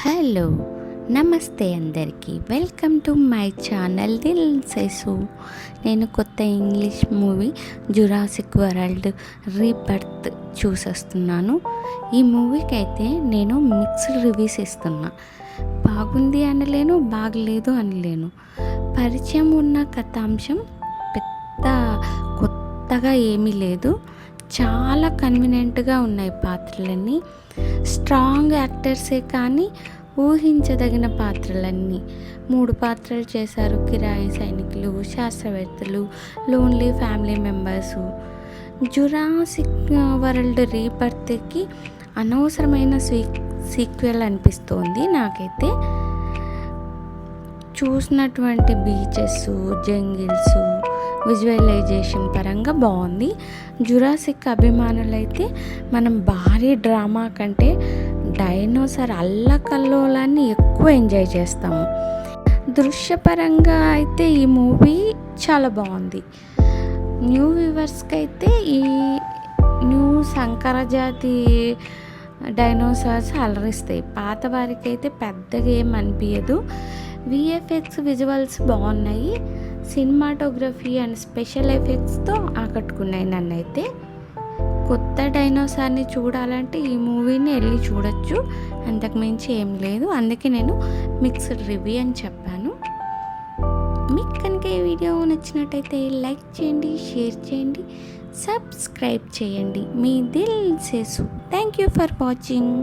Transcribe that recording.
Hello, నమస్తే అందరికీ. Welcome to my channel దిల్ సేసు. నేను కొత్త English movie Jurassic World Rebirth చూసేస్తున్నాను. ఈ మూవీకి అయితే నేను మిక్స్డ్ రివ్యూస్ ఇస్తున్నా. బాగుంది అనలేను, బాగలేదు అనలేను. పరిచయం ఉన్న కథాంశం పెద్ద కొత్తగా ఏమీ లేదు. చాలా కన్వీనియంట్గా ఉన్నాయి పాత్రలన్నీ. స్ట్రాంగ్ యాక్టర్సే కానీ ఊహించదగిన పాత్రలన్నీ. 3 పాత్రలు చేశారు. కిరాయి సైనికులు, శాస్త్రవేత్తలు, lonely family members. Jurassic World రీబర్త్కి అనవసరమైన సీక్వెల్ అనిపిస్తోంది నాకైతే. చూసినటువంటి బీచెస్, జంగిల్స్, విజువలైజేషన్ పరంగా బాగుంది. జురాసిక్ అభిమానులైతే మనం భారీ డ్రామా కంటే డైనోసార్ అల్లకల్లోలాన్ని ఎక్కువ ఎంజాయ్ చేస్తాము. దృశ్యపరంగా అయితే ఈ మూవీ చాలా బాగుంది. న్యూ వ్యూవర్స్కి అయితే ఈ న్యూ సంకరజాతి డైనోసార్స్ అలరిస్తాయి. పాత వారికి అయితే పెద్దగా ఏం అనిపించదు. విఎఫ్ఎక్స్ విజువల్స్ బాగున్నాయి. సినిమాటోగ్రఫీ అండ్ స్పెషల్ ఎఫెక్ట్స్తో ఆకట్టుకున్నాయి నన్నైతే. కొత్త డైనోసార్ని చూడాలంటే ఈ మూవీని వెళ్ళి చూడొచ్చు, అంతకుమించి ఏం లేదు. అందుకే నేను మిక్స్డ్ రివ్యూ అని చెప్పాను. మీకు కనుక ఈ వీడియో నచ్చినట్టయితే లైక్ చేయండి, షేర్ చేయండి, సబ్స్క్రైబ్ చేయండి. మీ దిల్ సేసు. Thank you for watching.